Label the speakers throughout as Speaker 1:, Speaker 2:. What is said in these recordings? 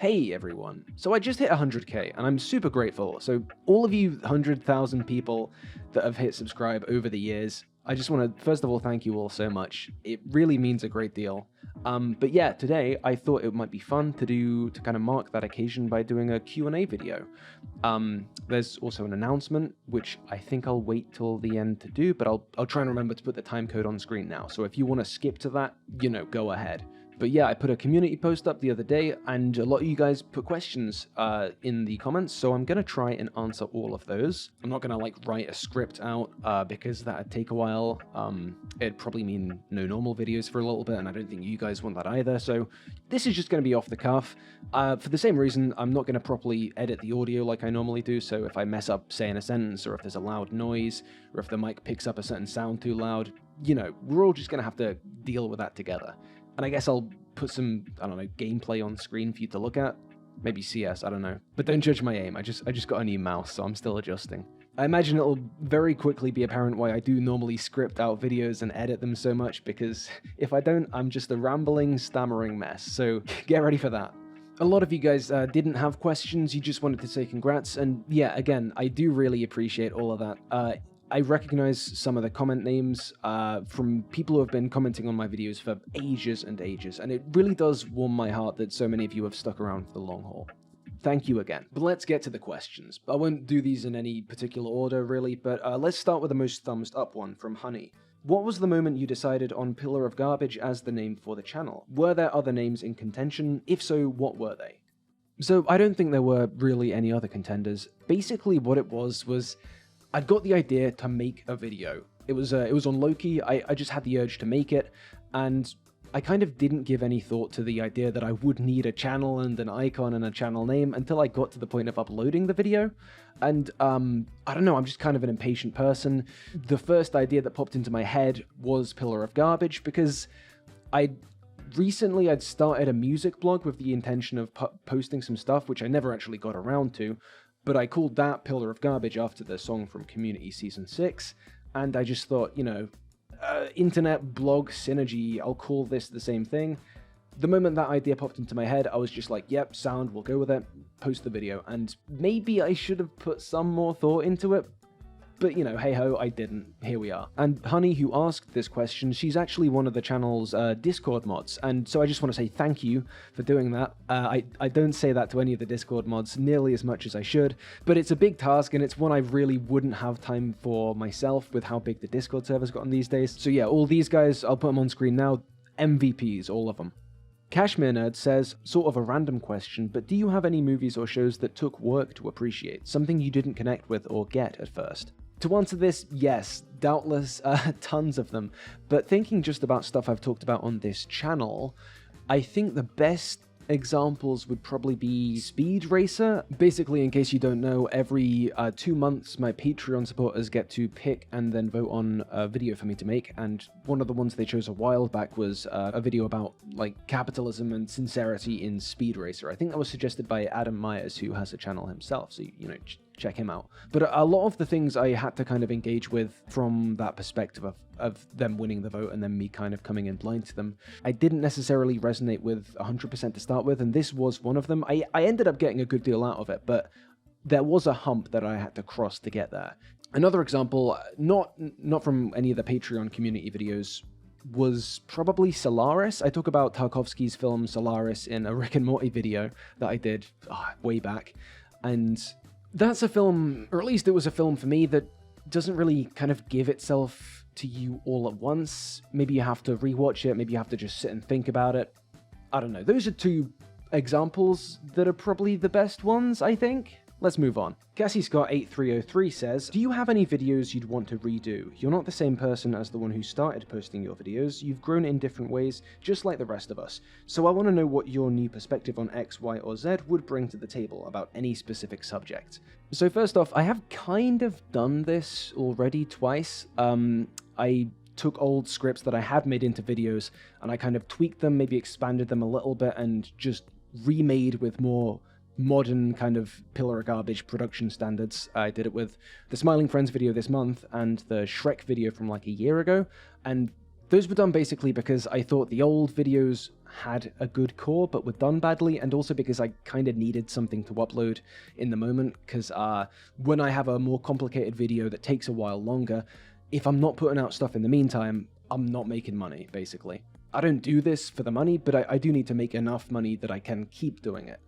Speaker 1: Hey everyone, so I just hit 100k and I'm super grateful. So all of you 100,000 people that have hit subscribe over the years, I just want to first of all thank you all so much. It really means a great deal. But yeah, today I thought it might be fun to kind of mark that occasion by doing a Q&A video. There's also an announcement, which I think I'll wait till the end to do, but I'll try and remember to put the time code on screen now. So if you want to skip to that, go ahead. But yeah, I put a community post up the other day, and a lot of you guys put questions in the comments, so I'm going to try and answer all of those. I'm not going to write a script out because that'd take a while. It'd probably mean no normal videos for a little bit, and I don't think you guys want that either, so this is just going to be off the cuff. For the same reason, I'm not going to properly edit the audio like I normally do, so if I mess up saying a sentence, or if there's a loud noise, or if the mic picks up a certain sound too loud, we're all just going to have to deal with that together. And I guess I'll put some, gameplay on screen for you to look at. Maybe CS, I don't know. But don't judge my aim, I just got a new mouse, so I'm still adjusting. I imagine it'll very quickly be apparent why I do normally script out videos and edit them so much, because if I don't, I'm just a rambling, stammering mess, so get ready for that. A lot of you guys didn't have questions, you just wanted to say congrats, and yeah, again, I do really appreciate all of that. I recognize some of the comment names from people who have been commenting on my videos for ages and ages, and it really does warm my heart that so many of you have stuck around for the long haul. Thank you again. But let's get to the questions. I won't do these in any particular order, really, but let's start with the most thumbs up one from Honey. What was the moment you decided on Pillar of Garbage as the name for the channel? Were there other names in contention? If so, what were they? So I don't think there were really any other contenders. Basically what it was I'd got the idea to make a video. It was on Loki. I just had the urge to make it, and I kind of didn't give any thought to the idea that I would need a channel and an icon and a channel name until I got to the point of uploading the video. And I don't know, I'm just kind of an impatient person. The first idea that popped into my head was Pillar of Garbage, because I'd started a music blog with the intention of posting some stuff, which I never actually got around to. But I called that Pillar of Garbage after the song from Community Season 6, and I just thought, internet blog synergy, I'll call this the same thing. The moment that idea popped into my head, I was just like, yep, sound, we'll go with it, post the video, and maybe I should have put some more thought into it, but hey-ho, I didn't. Here we are. And Honey, who asked this question, she's actually one of the channel's Discord mods, and so I just want to say thank you for doing that. I don't say that to any of the Discord mods nearly as much as I should, but it's a big task, and it's one I really wouldn't have time for myself with how big the Discord server's gotten these days. So yeah, all these guys, I'll put them on screen now, MVPs, all of them. Cashmere Nerd says, sort of a random question, but do you have any movies or shows that took work to appreciate, something you didn't connect with or get at first? To answer this, yes, doubtless, tons of them, but thinking just about stuff I've talked about on this channel, I think the best examples would probably be Speed Racer. Basically, in case you don't know, every 2 months my Patreon supporters get to pick and then vote on a video for me to make, and one of the ones they chose a while back was a video about capitalism and sincerity in Speed Racer. I think that was suggested by Adam Myers, who has a channel himself, so check him out. But a lot of the things I had to kind of engage with from that perspective of them winning the vote and then me kind of coming in blind to them, I didn't necessarily resonate with 100% to start with, and this was one of them. I ended up getting a good deal out of it, but there was a hump that I had to cross to get there. Another example, not from any of the Patreon community videos, was probably Solaris. I talk about Tarkovsky's film Solaris in a Rick and Morty video that I did way back, and that's a film, or at least it was a film for me, that doesn't really kind of give itself to you all at once. Maybe you have to rewatch it, maybe you have to just sit and think about it. I don't know. Those are two examples that are probably the best ones, I think. Let's move on. Cassie Scott 8303 says, do you have any videos you'd want to redo? You're not the same person as the one who started posting your videos. You've grown in different ways, just like the rest of us. So I want to know what your new perspective on X, Y, or Z would bring to the table about any specific subject. So first off, I have kind of done this already twice. I took old scripts that I had made into videos and I kind of tweaked them, maybe expanded them a little bit, and just remade with more modern kind of Pillar of Garbage production standards. I did it with the Smiling Friends video this month and the Shrek video from a year ago, and those were done basically because I thought the old videos had a good core but were done badly, and also because I kind of needed something to upload in the moment, because when I have a more complicated video that takes a while longer, if I'm not putting out stuff in the meantime, I'm not making money, basically. I don't do this for the money, but I do need to make enough money that I can keep doing it.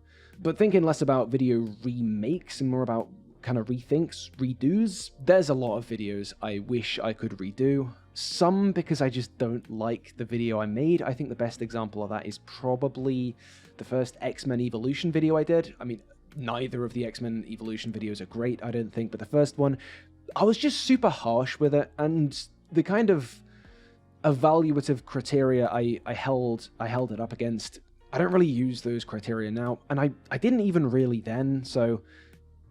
Speaker 1: But thinking less about video remakes and more about kind of rethinks, redos, there's a lot of videos I wish I could redo. Some because I just don't like the video I made. I think the best example of that is probably the first X-Men Evolution video I did. I mean, neither of the X-Men Evolution videos are great, I don't think, but the first one, I was just super harsh with it, and the kind of evaluative criteria I held it up against, I don't really use those criteria now, and I didn't even really then, so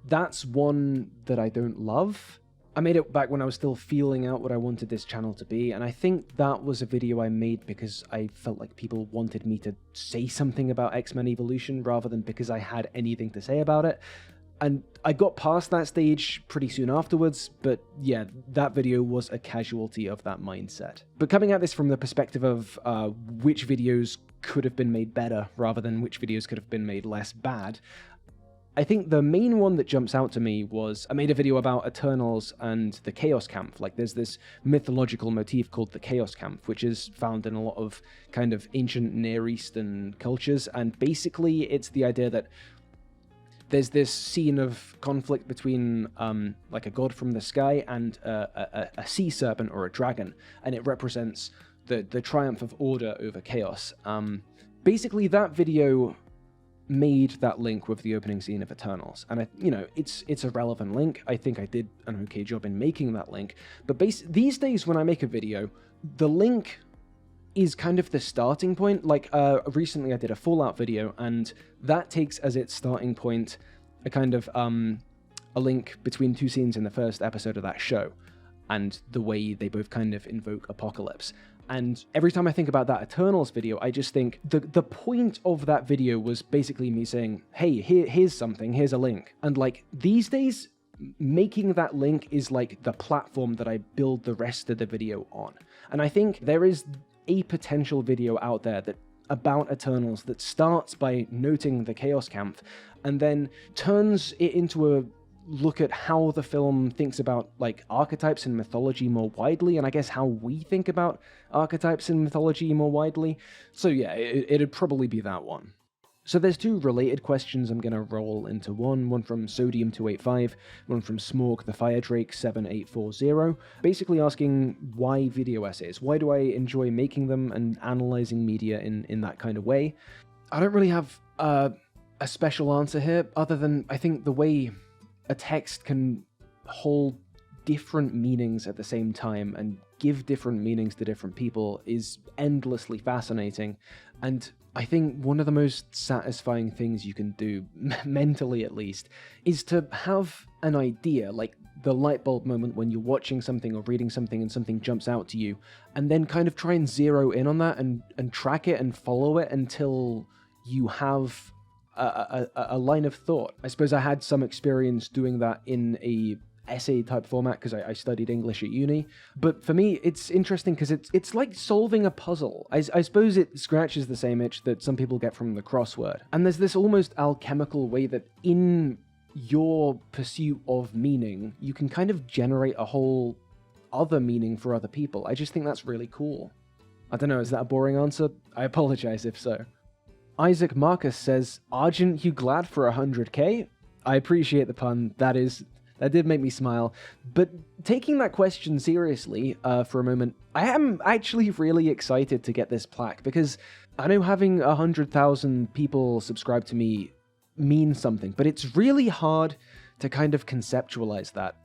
Speaker 1: that's one that I don't love. I made it back when I was still feeling out what I wanted this channel to be, and I think that was a video I made because I felt like people wanted me to say something about X-Men Evolution rather than because I had anything to say about it. And I got past that stage pretty soon afterwards, but yeah, that video was a casualty of that mindset. But coming at this from the perspective of which videos could have been made better rather than which videos could have been made less bad, I think the main one that jumps out to me was I made a video about Eternals and the Chaos Camp. Like, there's this mythological motif called the Chaos Camp, which is found in a lot of kind of ancient Near Eastern cultures, and basically it's the idea that there's this scene of conflict between like a god from the sky and a sea serpent or a dragon, and it represents the triumph of order over chaos. Basically, that video made that link with the opening scene of Eternals, and it's a relevant link. I think I did an okay job in making that link, but these days when I make a video, the link is kind of the starting point. Like, recently I did a Fallout video, and that takes as its starting point a kind of a link between two scenes in the first episode of that show, and the way they both kind of invoke apocalypse. And every time I think about that Eternals video, I just think the point of that video was basically me saying, hey, here's something, here's a link. And like, these days, making that link is like the platform that I build the rest of the video on. And I think there is a potential video out there that about Eternals that starts by noting the Chaos Camp and then turns it into a look at how the film thinks about like archetypes and mythology more widely, and I guess how we think about archetypes and mythology more widely. So yeah, it'd probably be that one. So there's two related questions I'm going to roll into one from Sodium285, one from Smorg the Fire Drake 7840, basically asking why video essays. Why do I enjoy making them and analyzing media in that kind of way? I don't really have a special answer here, other than I think the way a text can hold different meanings at the same time and give different meanings to different people is endlessly fascinating, and I think one of the most satisfying things you can do, mentally at least, is to have an idea, like the light bulb moment when you're watching something or reading something and something jumps out to you, and then kind of try and zero in on that and track it and follow it until you have a line of thought. I suppose I had some experience doing that in a essay type format because I studied English at uni, but for me it's interesting because it's like solving a puzzle. I suppose it scratches the same itch that some people get from the crossword, and there's this almost alchemical way that in your pursuit of meaning you can kind of generate a whole other meaning for other people. I just think that's really cool. I don't know, is that a boring answer? I apologize if so. Isaac Marcus says, "Argent, you glad for 100k?" I appreciate the pun. That did make me smile. But taking that question seriously for a moment, I am actually really excited to get this plaque, because I know having 100,000 people subscribe to me means something, but it's really hard to kind of conceptualize that.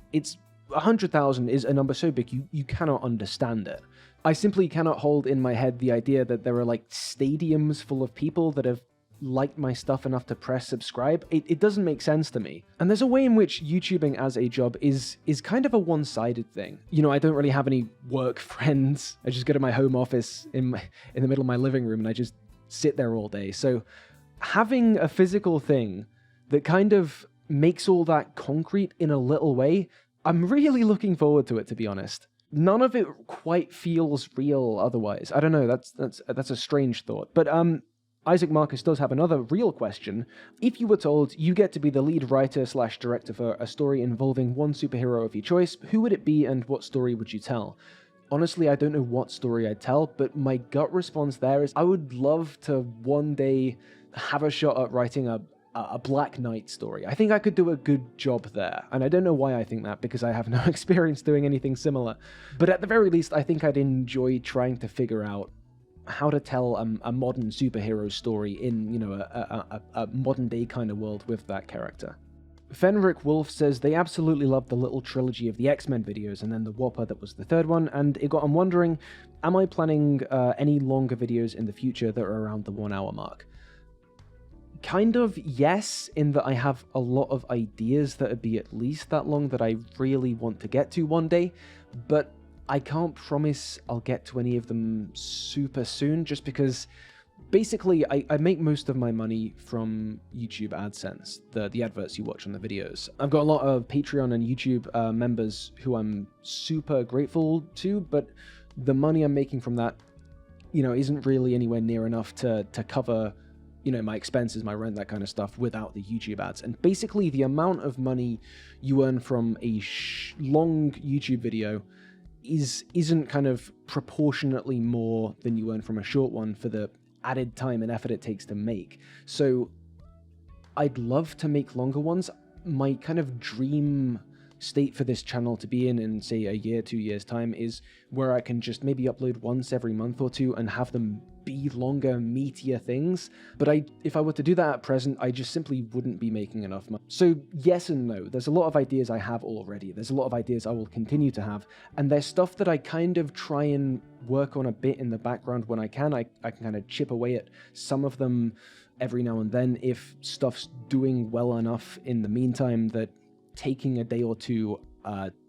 Speaker 1: 100,000 is a number so big you cannot understand it. I simply cannot hold in my head the idea that there are like stadiums full of people that have liked my stuff enough to press subscribe. It doesn't make sense to me. And there's a way in which YouTubing as a job is kind of a one-sided thing. You know, I don't really have any work friends. I just go to my home office in the middle of my living room and I just sit there all day. So having a physical thing that kind of makes all that concrete in a little way, I'm really looking forward to it, to be honest. None of it quite feels real otherwise. I don't know, that's a strange thought. But Isaac Marcus does have another real question. If you were told you get to be the lead writer / director for a story involving one superhero of your choice, who would it be and what story would you tell? Honestly, I don't know what story I'd tell, but my gut response there is I would love to one day have a shot at writing a Black Knight story. I think I could do a good job there, and I don't know why I think that, because I have no experience doing anything similar. But at the very least, I think I'd enjoy trying to figure out how to tell a modern superhero story in, you know, a modern day kind of world with that character. Fenric Wolf says they absolutely loved the little trilogy of the X-Men videos and then the Whopper that was the third one, and it got them wondering, am I planning any longer videos in the future that are around the 1 hour mark? Kind of yes, in that I have a lot of ideas that would be at least that long that I really want to get to one day, but I can't promise I'll get to any of them super soon, just because basically I make most of my money from YouTube AdSense, the adverts you watch on the videos. I've got a lot of Patreon and YouTube members who I'm super grateful to, but the money I'm making from that, you know, isn't really anywhere near enough to cover, you know, my expenses, my rent, that kind of stuff without the YouTube ads. And basically the amount of money you earn from a long YouTube video isn't kind of proportionately more than you earn from a short one for the added time and effort it takes to make. So I'd love to make longer ones. My kind of dream state for this channel to be in say a year, 2 years time, is where I can just maybe upload once every month or two and have them be longer, meatier things. But if I were to do that at present, I just simply wouldn't be making enough money. So yes and no. There's a lot of ideas I have already. There's a lot of ideas I will continue to have. And there's stuff that I kind of try and work on a bit in the background when I can. I can kind of chip away at some of them every now and then if stuff's doing well enough in the meantime that taking a day or two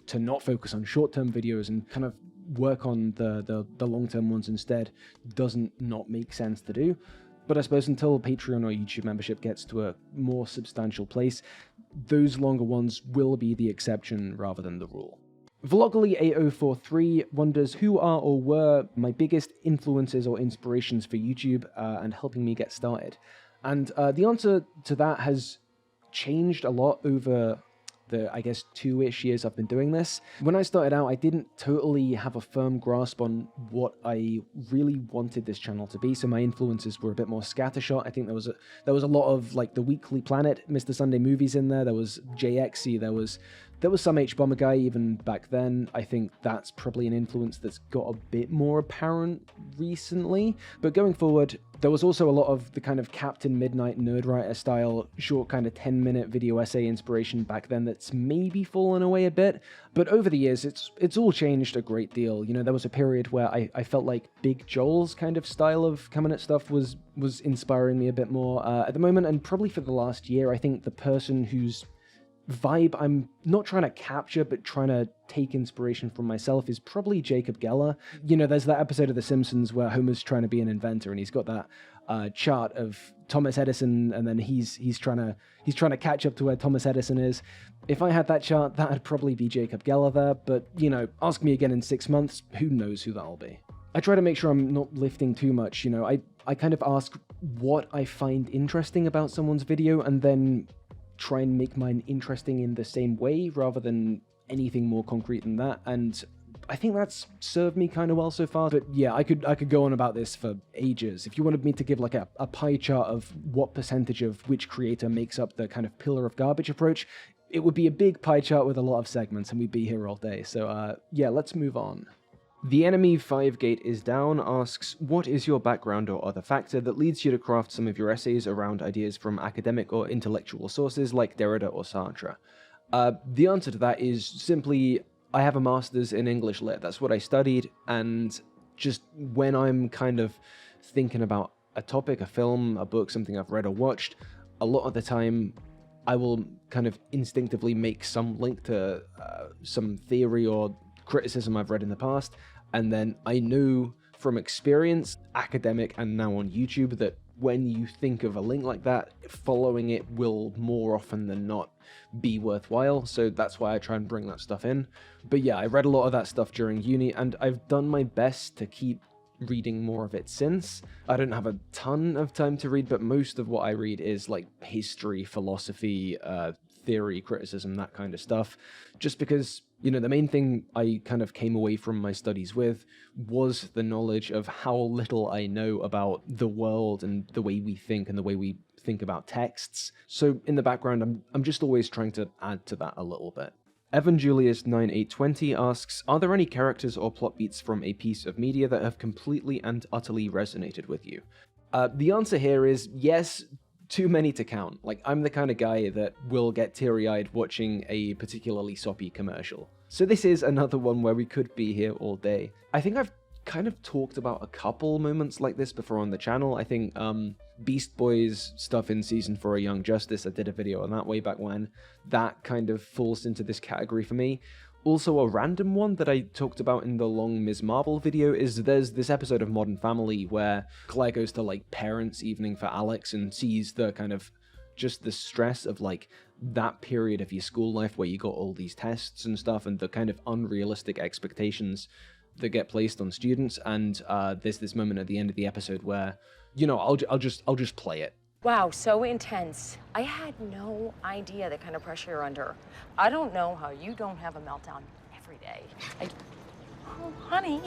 Speaker 1: to not focus on short-term videos and kind of work on the long-term ones instead doesn't not make sense to do. But I suppose until Patreon or YouTube membership gets to a more substantial place, those longer ones will be the exception rather than the rule. Vlogly8043 wonders who are or were my biggest influences or inspirations for YouTube and helping me get started. And the answer to that has changed a lot over the, I guess, 2-ish years I've been doing this. When I started out, I didn't totally have a firm grasp on what I really wanted this channel to be, so my influences were a bit more scattershot. I think there was a lot of, like, the Weekly Planet, Mr. Sunday Movies in there. There was JXy, there was some H-Bomber guy even back then. I think that's probably an influence that's got a bit more apparent recently. But going forward, there was also a lot of the kind of Captain Midnight Nerdwriter style, short kind of 10-minute video essay inspiration back then that's maybe fallen away a bit. But over the years, it's all changed a great deal. You know, there was a period where I felt like Big Joel's kind of style of coming at stuff was inspiring me a bit more. At the moment, and probably for the last year, I think the person whose vibe I'm not trying to capture but trying to take inspiration from myself is probably Jacob Geller. You know, there's that episode of The Simpsons where Homer's trying to be an inventor and he's got that chart of Thomas Edison, and then he's trying to catch up to where Thomas Edison is. If I had that chart, that'd probably be Jacob Geller there, but you know, ask me again in 6 months, who knows who that'll be. I try to make sure I'm not lifting too much, you know. I kind of ask what I find interesting about someone's video and then try and make mine interesting in the same way rather than anything more concrete than that, and I think that's served me kind of well so far. But yeah, I could go on about this for ages. If you wanted me to give like a pie chart of what percentage of which creator makes up the kind of pillar of garbage approach, it would be a big pie chart with a lot of segments and we'd be here all day. So yeah, let's move on. The Enemy 5-Gate is Down asks, what is your background or other factor that leads you to craft some of your essays around ideas from academic or intellectual sources like Derrida or Sartre? The answer to that is simply, I have a master's in English Lit. That's what I studied, and just when I'm kind of thinking about a topic, a film, a book, something I've read or watched, a lot of the time I will kind of instinctively make some link to some theory or criticism I've read in the past, and then I know from experience, academic and now on YouTube, that when you think of a link like that, following it will more often than not be worthwhile, so that's why I try and bring that stuff in. But yeah, I read a lot of that stuff during uni, and I've done my best to keep reading more of it since. I don't have a ton of time to read, but most of what I read is like history, philosophy, theory, criticism, that kind of stuff, just because, you know, the main thing I kind of came away from my studies with was the knowledge of how little I know about the world and the way we think and the way we think about texts. So in the background, I'm just always trying to add to that a little bit. Evan Julius 9820 asks, are there any characters or plot beats from a piece of media that have completely and utterly resonated with you? The answer here is yes, too many to count. Like, I'm the kind of guy that will get teary-eyed watching a particularly soppy commercial. So this is another one where we could be here all day. I think I've kind of talked about a couple moments like this before on the channel. I think Beast Boy's stuff in Season 4 of Young Justice, I did a video on that way back when. That kind of falls into this category for me. Also, a random one that I talked about in the long Ms. Marvel video is there's this episode of Modern Family where Claire goes to, like, parents' evening for Alex and sees the kind of just the stress of, like, that period of your school life where you got all these tests and stuff and the kind of unrealistic expectations that get placed on students. And there's this moment at the end of the episode where, you know, I'll just play it.
Speaker 2: Wow, so intense. I had no idea the kind of pressure you're under. I don't know how you don't have a meltdown every day. Oh, honey.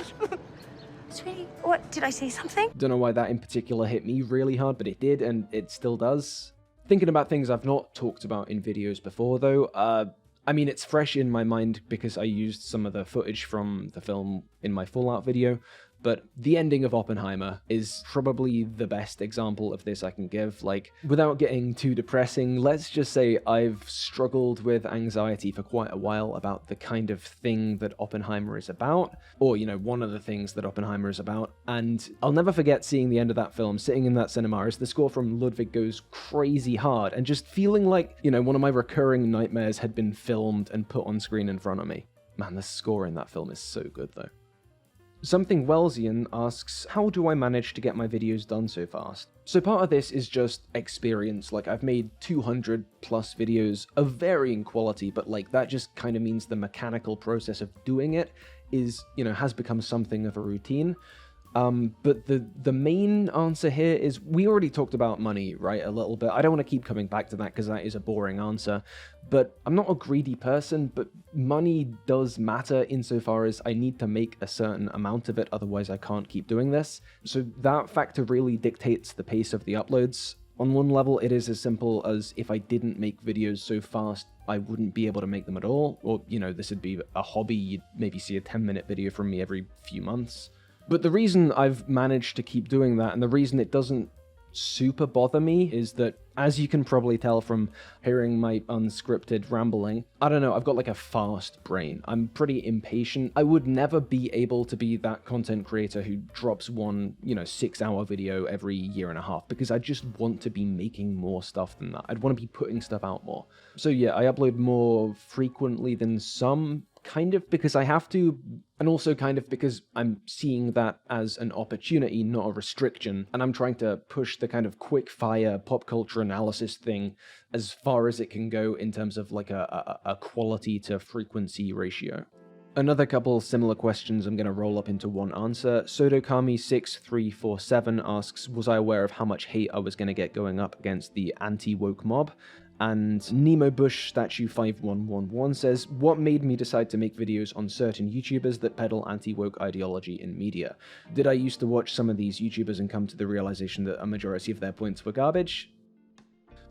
Speaker 2: Sweetie, what, did I say something?
Speaker 1: Don't know why that in particular hit me really hard, but it did, and it still does. Thinking about things I've not talked about in videos before, though, I mean, it's fresh in my mind because I used some of the footage from the film in my Fallout video, but the ending of Oppenheimer is probably the best example of this I can give. Like, without getting too depressing, let's just say I've struggled with anxiety for quite a while about the kind of thing that Oppenheimer is about, or, you know, one of the things that Oppenheimer is about, and I'll never forget seeing the end of that film, sitting in that cinema as the score from Ludwig goes crazy hard, and just feeling like, you know, one of my recurring nightmares had been filmed and put on screen in front of me. Man, the score in that film is so good, though. Something Wellsian asks, how do I manage to get my videos done so fast? So part of this is just experience. Like, I've made 200 plus videos of varying quality, but like that just kind of means the mechanical process of doing it is, you know, has become something of a routine. But the main answer here is, we already talked about money, right, a little bit. I don't want to keep coming back to that because that is a boring answer, but I'm not a greedy person, but money does matter insofar as I need to make a certain amount of it, otherwise I can't keep doing this. So that factor really dictates the pace of the uploads. On one level, it is as simple as if I didn't make videos so fast, I wouldn't be able to make them at all, or, you know, this would be a hobby, you'd maybe see a 10-minute video from me every few months. But the reason I've managed to keep doing that, and the reason it doesn't super bother me, is that, as you can probably tell from hearing my unscripted rambling, I don't know, I've got like a fast brain. I'm pretty impatient. I would never be able to be that content creator who drops one, you know, 6-hour video every year and a half, because I just want to be making more stuff than that. I'd want to be putting stuff out more. So yeah, I upload more frequently than some, kind of because I have to, and also kind of because I'm seeing that as an opportunity, not a restriction, and I'm trying to push the kind of quick-fire pop culture analysis thing as far as it can go in terms of like a quality to frequency ratio. Another couple similar questions I'm going to roll up into one answer. Sodokami6347 asks, was I aware of how much hate I was going to get going up against the anti-woke mob? And Nemo Bush Statue 5111 says, what made me decide to make videos on certain YouTubers that peddle anti-woke ideology in media? Did I used to watch some of these YouTubers and come to the realization that a majority of their points were garbage?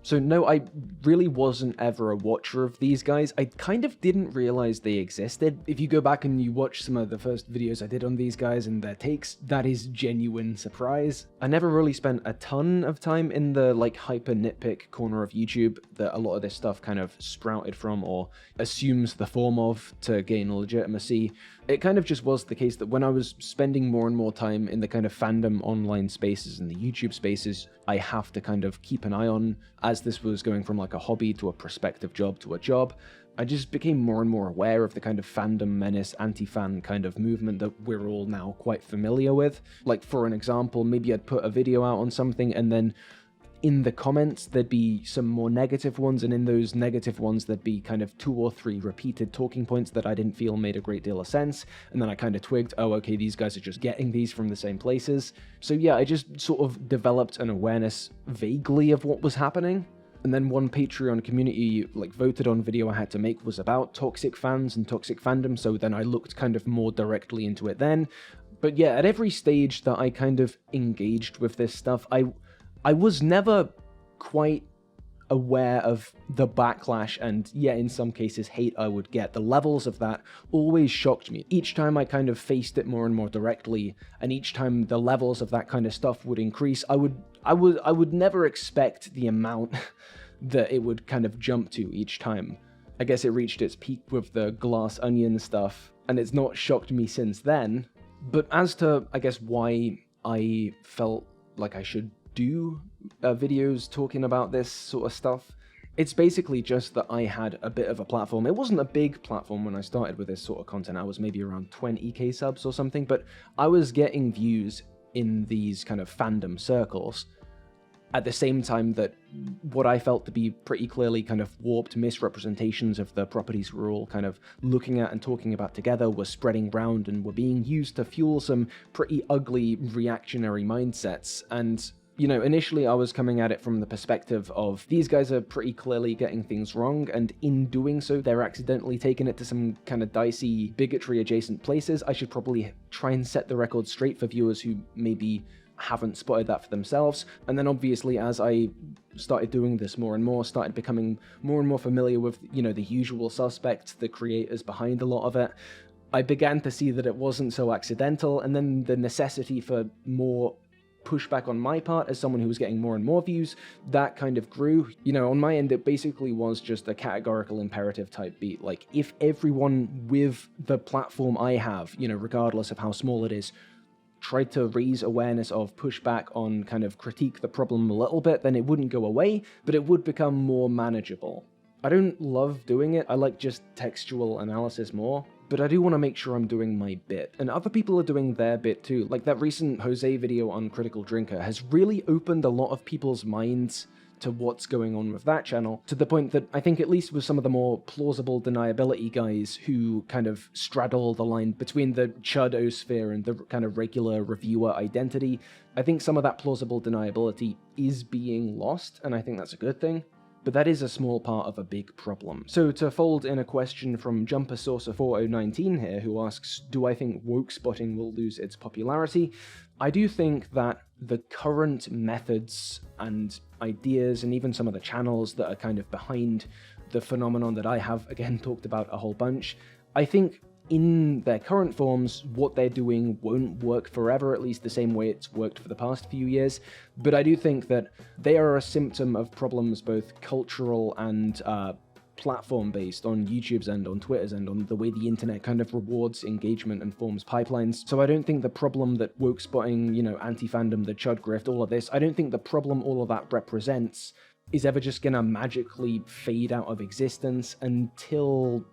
Speaker 1: So no, I really wasn't ever a watcher of these guys. I kind of didn't realize they existed. If you go back and you watch some of the first videos I did on these guys and their takes, that is genuine surprise. I never really spent a ton of time in the like hyper nitpick corner of YouTube that a lot of this stuff kind of sprouted from or assumes the form of to gain legitimacy. It kind of just was the case that when I was spending more and more time in the kind of fandom online spaces and the YouTube spaces, I have to kind of keep an eye on, as this was going from like a hobby to a prospective job to a job, I just became more and more aware of the kind of fandom menace, anti-fan kind of movement that we're all now quite familiar with. Like, for an example, maybe I'd put a video out on something, and then in the comments there'd be some more negative ones, and in those negative ones there'd be kind of 2 or 3 repeated talking points that I didn't feel made a great deal of sense, and then I kind of twigged, oh, okay, these guys are just getting these from the same places. So yeah, I just sort of developed an awareness vaguely of what was happening. And then one Patreon community like voted on video I had to make was about toxic fans and toxic fandom, so then I looked kind of more directly into it then. But yeah, at every stage that I kind of engaged with this stuff, I was never quite aware of the backlash and, yeah, in some cases hate I would get. The levels of that always shocked me. Each time I kind of faced it more and more directly, and each time the levels of that kind of stuff would increase, I would never expect the amount that it would kind of jump to each time. I guess it reached its peak with the glass onion stuff, and it's not shocked me since then. But as to, I guess, why I felt like I should do videos talking about this sort of stuff, it's basically just that I had a bit of a platform. It wasn't a big platform when I started with this sort of content. I was maybe around 20k subs or something, but I was getting views in these kind of fandom circles at the same time that what I felt to be pretty clearly kind of warped misrepresentations of the properties we're all kind of looking at and talking about together were spreading round and were being used to fuel some pretty ugly reactionary mindsets. And you know, initially I was coming at it from the perspective of these guys are pretty clearly getting things wrong, and in doing so, they're accidentally taking it to some kind of dicey bigotry adjacent places. I should probably try and set the record straight for viewers who maybe haven't spotted that for themselves. And then obviously as I started doing this more and more, started becoming more and more familiar with, you know, the usual suspects, the creators behind a lot of it, I began to see that it wasn't so accidental, and then the necessity for more pushback on my part as someone who was getting more and more views, that kind of grew. You know, on my end, it basically was just a categorical imperative type beat. Like, if everyone with the platform I have, you know, regardless of how small it is, tried to raise awareness of pushback on kind of critique the problem a little bit, then it wouldn't go away, but it would become more manageable. I don't love doing it. I like just textual analysis more, but I do want to make sure I'm doing my bit. And other people are doing their bit too. Like that recent Jose video on Critical Drinker has really opened a lot of people's minds to what's going on with that channel, to the point that I think at least with some of the more plausible deniability guys who kind of straddle the line between the chudosphere and the kind of regular reviewer identity, I think some of that plausible deniability is being lost, and I think that's a good thing. But that is a small part of a big problem. So to fold in a question from Jumper Saucer 4019 here, who asks, do I think woke spotting will lose its popularity? I do think that the current methods and ideas, and even some of the channels that are kind of behind the phenomenon that I have, again, talked about a whole bunch, I think in their current forms, what they're doing won't work forever, at least the same way it's worked for the past few years. But I do think that they are a symptom of problems both cultural and platform-based on YouTube's end, on Twitter's end, on the way the internet kind of rewards engagement and forms pipelines. So I don't think the problem that woke spotting, you know, anti-fandom, the chud grift, all of this, I don't think the problem all of that represents is ever just gonna magically fade out of existence until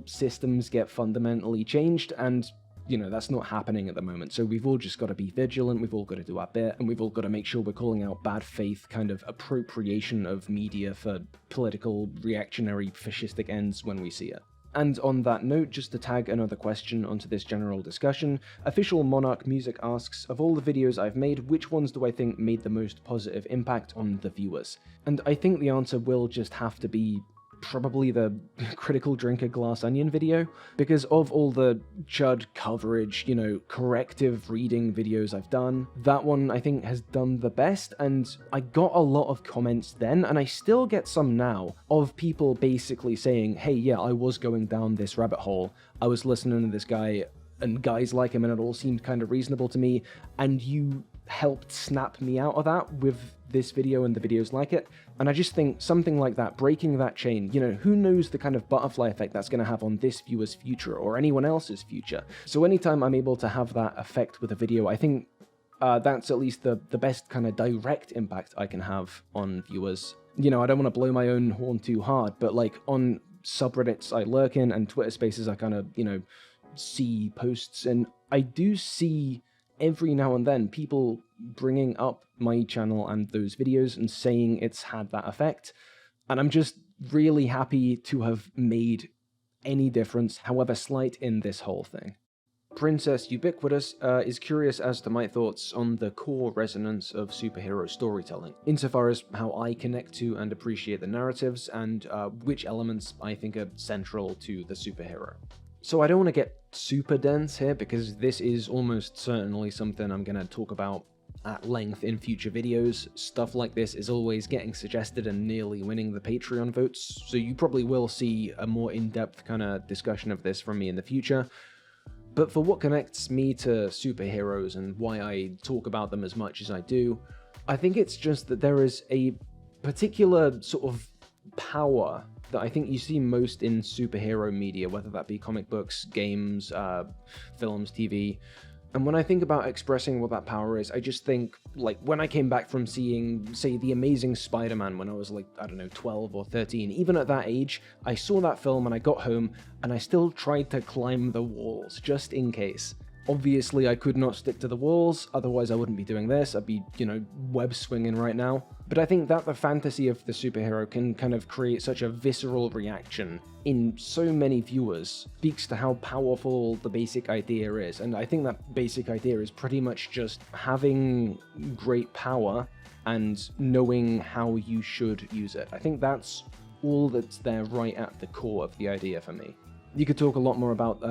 Speaker 1: systems get fundamentally changed, and you know, that's not happening at the moment. So we've all just got to be vigilant, we've all got to do our bit, and we've all got to make sure we're calling out bad faith kind of appropriation of media for political, reactionary, fascistic ends when we see it. And on that note, just to tag another question onto this general discussion, Official Monarch Music asks, of all the videos I've made, which ones do I think made the most positive impact on the viewers? And I think the answer will just have to be probably the Critical Drinker Glass Onion video, because of all the chud coverage, you know, corrective reading videos I've done, that one I think has done the best, and I got a lot of comments then, and I still get some now, of people basically saying, hey, yeah, I was going down this rabbit hole, I was listening to this guy, and guys like him, and it all seemed kind of reasonable to me, and you helped snap me out of that with this video and the videos like it. And I just think something like that, breaking that chain, you know, who knows the kind of butterfly effect that's going to have on this viewer's future or anyone else's future. So anytime I'm able to have that effect with a video, I think that's at least the best kind of direct impact I can have on viewers. You know, I don't want to blow my own horn too hard, but like on subreddits I lurk in and Twitter spaces I kind of, you know, see posts, and I do see every now and then people bringing up my channel and those videos and saying it's had that effect, and I'm just really happy to have made any difference, however slight, in this whole thing. Princess Ubiquitous is curious as to my thoughts on the core resonance of superhero storytelling, insofar as how I connect to and appreciate the narratives, and which elements I think are central to the superhero. So I don't want to get super dense here, because this is almost certainly something I'm going to talk about at length in future videos. Stuff like this is always getting suggested and nearly winning the Patreon votes, so you probably will see a more in-depth kind of discussion of this from me in the future. But for what connects me to superheroes and why I talk about them as much as I do, I think it's just that there is a particular sort of power that I think you see most in superhero media, whether that be comic books, games, films, TV. And when I think about expressing what that power is, I just think, like, when I came back from seeing, say, The Amazing Spider-Man when I was, like, I don't know, 12 or 13, even at that age, I saw that film and I got home, and I still tried to climb the walls, just in case. Obviously, I could not stick to the walls, otherwise I wouldn't be doing this, I'd be, you know, web swinging right now. But I think that the fantasy of the superhero can kind of create such a visceral reaction in so many viewers speaks to how powerful the basic idea is, and I think that basic idea is pretty much just having great power and knowing how you should use it. I think that's all that's there right at the core of the idea for me. You could talk a lot more about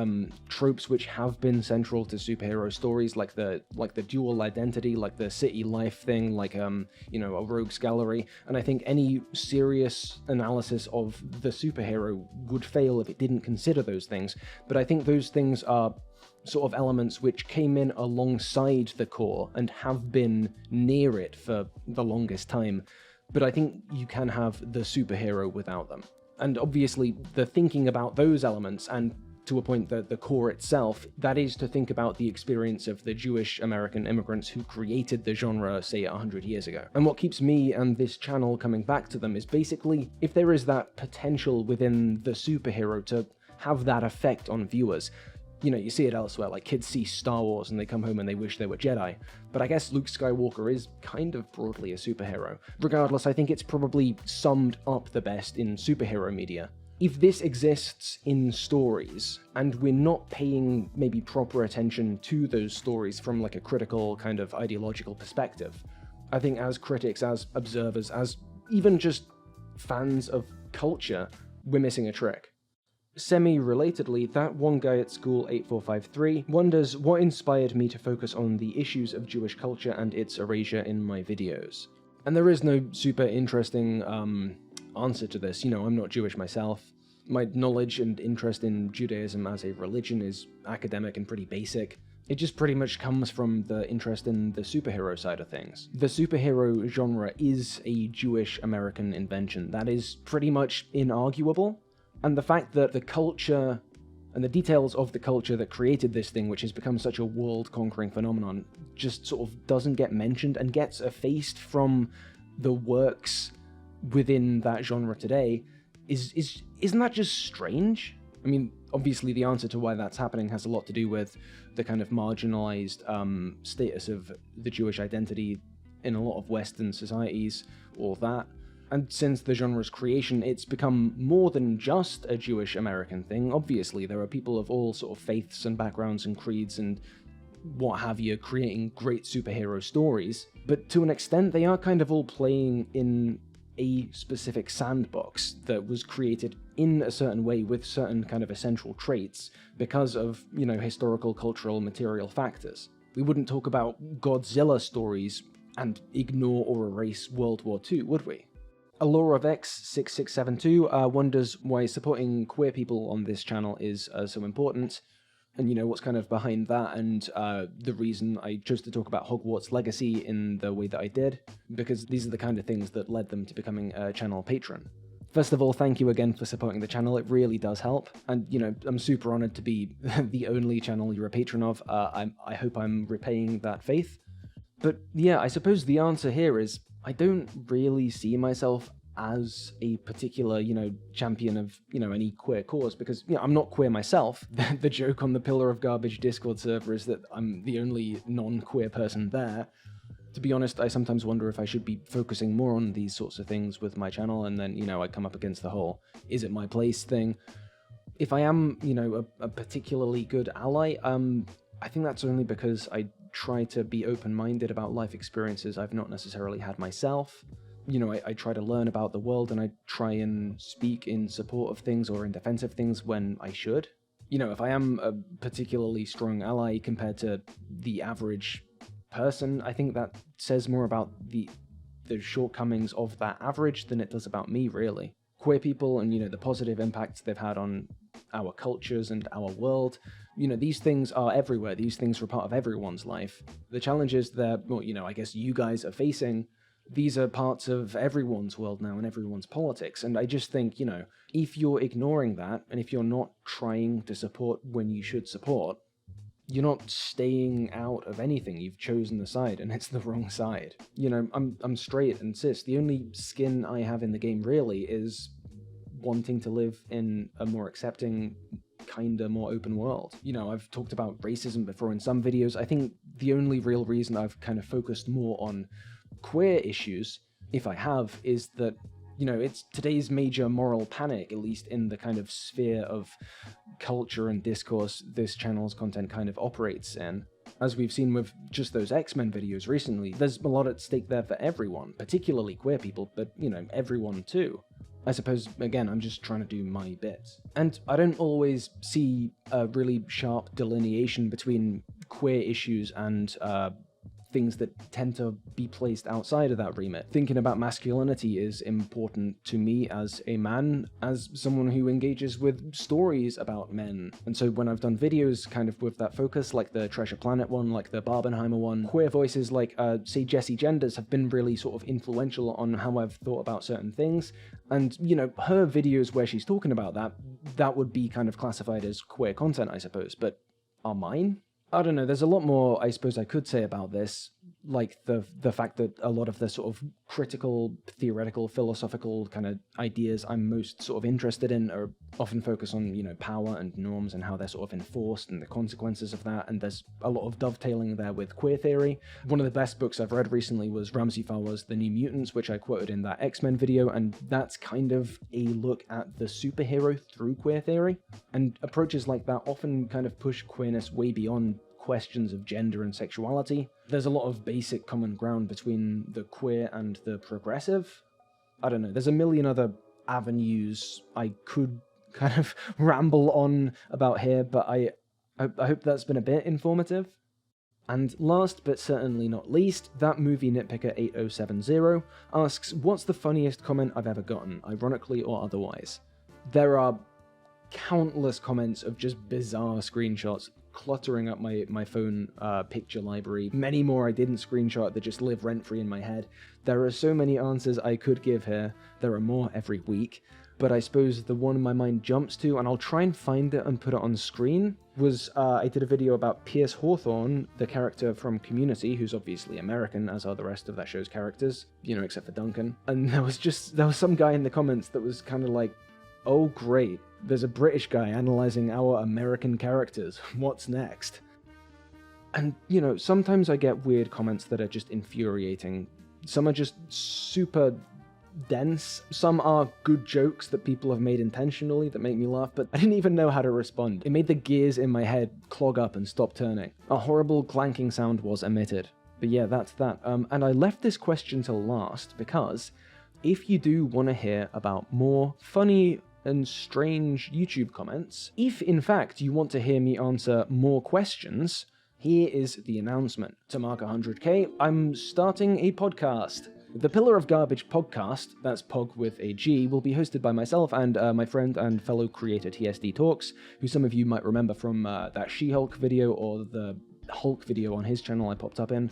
Speaker 1: tropes which have been central to superhero stories, like the dual identity, like the city life thing, like you know, a rogues gallery. And I think any serious analysis of the superhero would fail if it didn't consider those things. But I think those things are sort of elements which came in alongside the core and have been near it for the longest time. But I think you can have the superhero without them. And obviously, the thinking about those elements, and to a point the core itself, that is to think about the experience of the Jewish American immigrants who created the genre, say, 100 years ago. And what keeps me and this channel coming back to them is basically, if there is that potential within the superhero to have that effect on viewers. You know, you see it elsewhere, like kids see Star Wars and they come home and they wish they were Jedi. But I guess Luke Skywalker is kind of broadly a superhero. Regardless, I think it's probably summed up the best in superhero media. If this exists in stories, and we're not paying maybe proper attention to those stories from like a critical kind of ideological perspective, I think as critics, as observers, as even just fans of culture, we're missing a trick. Semi-relatedly, that one guy at school 8453 wonders what inspired me to focus on the issues of Jewish culture and its erasure in my videos. And there is no super interesting answer to this. You know, I'm not Jewish myself. My knowledge and interest in Judaism as a religion is academic and pretty basic. It just pretty much comes from the interest in the superhero side of things. The superhero genre is a Jewish American invention. That is pretty much inarguable. And the fact that the culture and the details of the culture that created this thing, which has become such a world-conquering phenomenon, just sort of doesn't get mentioned and gets effaced from the works within that genre today, isn't that just strange? I mean, obviously the answer to why that's happening has a lot to do with the kind of marginalized status of the Jewish identity in a lot of Western societies, all that. And since the genre's creation, it's become more than just a Jewish American thing. Obviously, there are people of all sort of faiths and backgrounds and creeds and what have you creating great superhero stories, but to an extent, they are kind of all playing in a specific sandbox that was created in a certain way with certain kind of essential traits because of, you know, historical, cultural, material factors. We wouldn't talk about Godzilla stories and ignore or erase World War II, would we? Allure of X6672 wonders why supporting queer people on this channel is so important, and you know what's kind of behind that, and the reason I chose to talk about Hogwarts Legacy in the way that I did, because these are the kind of things that led them to becoming a channel patron. First of all, thank you again for supporting the channel, it really does help, and you know, I'm super honored to be the only channel you're a patron of. I hope I'm repaying that faith. But yeah, I suppose the answer here is I don't really see myself as a particular, champion of, any queer cause, because, I'm not queer myself. The joke on the Pillar of Garbage Discord server is that I'm the only non-queer person there. To be honest, I sometimes wonder if I should be focusing more on these sorts of things with my channel, and then, I come up against the whole is it my place thing. If I am, a particularly good ally, I think that's only because I try to be open-minded about life experiences I've not necessarily had myself. I try to learn about the world, and I try and speak in support of things or in defense of things when I should. If I am a particularly strong ally compared to the average person, I think that says more about the shortcomings of that average than it does about me, really. Queer people and, the positive impacts they've had on our cultures and our world, these things are everywhere. These things are a part of everyone's life. The challenges that, I guess you guys are facing, these are parts of everyone's world now and everyone's politics. And I just think, if you're ignoring that, and if you're not trying to support when you should support, you're not staying out of anything. You've chosen the side, and it's the wrong side. I'm straight and cis. The only skin I have in the game, really, is wanting to live in a more accepting, kinder, more open world. I've talked about racism before in some videos. I think the only real reason I've kind of focused more on queer issues, if I have, is that, it's today's major moral panic, at least in the kind of sphere of culture and discourse this channel's content kind of operates in. As we've seen with just those X-Men videos recently, there's a lot at stake there for everyone, particularly queer people, but, everyone too. I suppose, again, I'm just trying to do my bit. And I don't always see a really sharp delineation between queer issues and things that tend to be placed outside of that remit. Thinking about masculinity is important to me as a man, as someone who engages with stories about men. And so when I've done videos kind of with that focus, like the Treasure Planet one, like the Barbenheimer one, queer voices like, say, Jessie Genders have been really sort of influential on how I've thought about certain things. And, her videos where she's talking about that would be kind of classified as queer content, I suppose. But are mine? I don't know, there's a lot more I suppose I could say about this, like the fact that a lot of the sort of critical, theoretical, philosophical kind of ideas I'm most sort of interested in are often focused on, power and norms and how they're sort of enforced and the consequences of that, and there's a lot of dovetailing there with queer theory. One of the best books I've read recently was Ramsey Fowler's The New Mutants, which I quoted in that X-Men video, and that's kind of a look at the superhero through queer theory, and approaches like that often kind of push queerness way beyond questions of gender and sexuality. There's a lot of basic common ground between the queer and the progressive. I don't know, there's a million other avenues I could kind of ramble on about here, but I hope that's been a bit informative. And last but certainly not least, that movie nitpicker 8070 asks, what's the funniest comment I've ever gotten, ironically or otherwise? There are countless comments of just bizarre screenshots cluttering up my phone picture library. Many more I didn't screenshot that just live rent-free in my head. There are so many answers I could give here. There are more every week. But I suppose the one my mind jumps to, and I'll try and find it and put it on screen, was I did a video about Pierce Hawthorne, the character from Community, who's obviously American, as are the rest of that show's characters, except for Duncan. And there was some guy in the comments that was kind of like, oh great, there's a British guy analyzing our American characters. What's next? And, sometimes I get weird comments that are just infuriating. Some are just super dense. Some are good jokes that people have made intentionally that make me laugh, but I didn't even know how to respond. It made the gears in my head clog up and stop turning. A horrible clanking sound was emitted. But yeah, that's that. And I left this question till last because if you do want to hear about more funny and strange YouTube comments, if in fact you want to hear me answer more questions, here is the announcement. To mark 100k, I'm starting a podcast. The Pillar of Garbage podcast, that's POG with a G, will be hosted by myself and my friend and fellow creator TSD Talks, who some of you might remember from that She-Hulk video or the Hulk video on his channel I popped up in.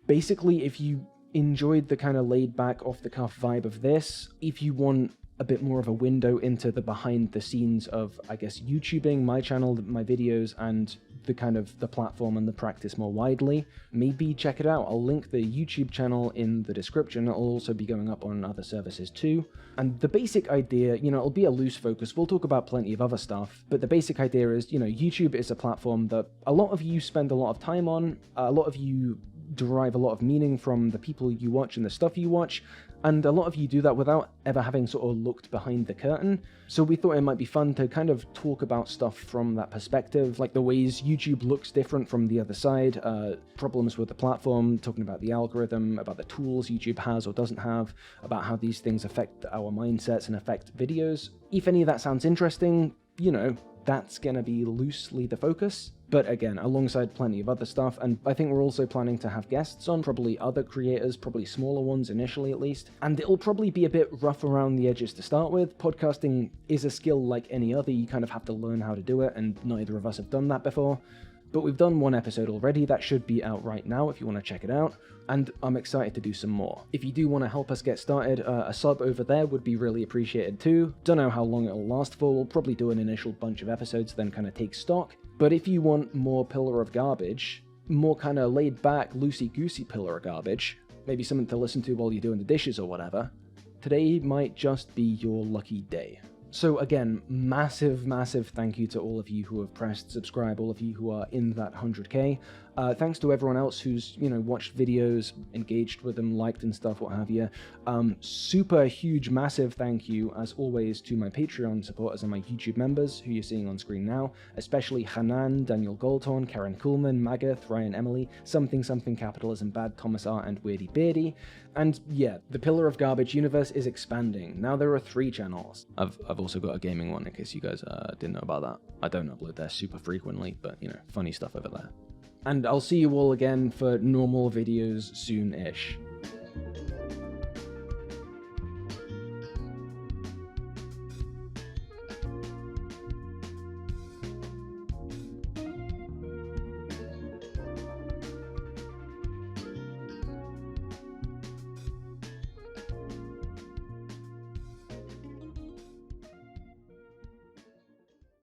Speaker 1: Basically, if you enjoyed the kind of laid-back, off-the-cuff vibe of this, if you want a bit more of a window into the behind the scenes of, I guess, YouTubing, my channel, my videos, and the kind of the platform and the practice more widely, maybe check it out. I'll link the YouTube channel in the description. It'll also be going up on other services too. And the basic idea, it'll be a loose focus. We'll talk about plenty of other stuff, but the basic idea is, YouTube is a platform that a lot of you spend a lot of time on, a lot of you derive a lot of meaning from the people you watch and the stuff you watch, and a lot of you do that without ever having sort of looked behind the curtain. So we thought it might be fun to kind of talk about stuff from that perspective, like the ways YouTube looks different from the other side, problems with the platform, talking about the algorithm, about the tools YouTube has or doesn't have, about how these things affect our mindsets and affect videos. If any of that sounds interesting, that's gonna be loosely the focus. But again, alongside plenty of other stuff, and I think we're also planning to have guests on, probably other creators, probably smaller ones initially at least, and it'll probably be a bit rough around the edges to start with. Podcasting is a skill like any other, you kind of have to learn how to do it, and neither of us have done that before. But we've done one episode already, that should be out right now if you want to check it out, and I'm excited to do some more. If you do want to help us get started, a sub over there would be really appreciated too. Don't know how long it'll last for, we'll probably do an initial bunch of episodes, then kind of take stock. But if you want more pillar of garbage, more kind of laid back, loosey-goosey pillar of garbage, maybe something to listen to while you're doing the dishes or whatever, today might just be your lucky day. So again, massive thank you to all of you who have pressed subscribe, all of you who are in that 100k. Thanks to everyone else who's, watched videos, engaged with them, liked and stuff, what have you. Super huge, massive thank you, as always, to my Patreon supporters and my YouTube members, who you're seeing on screen now, especially Hanan, Daniel Goldhorn, Karen Kuhlman, Magath, Ryan Emily, Something Capitalism Bad, Thomas R, and Weirdy Beardy. And yeah, the Pillar of Garbage universe is expanding. Now there are 3 channels. I've also got a gaming one, in case you guys didn't know about that. I don't upload there super frequently, but, funny stuff over there. And I'll see you all again for normal videos soon-ish.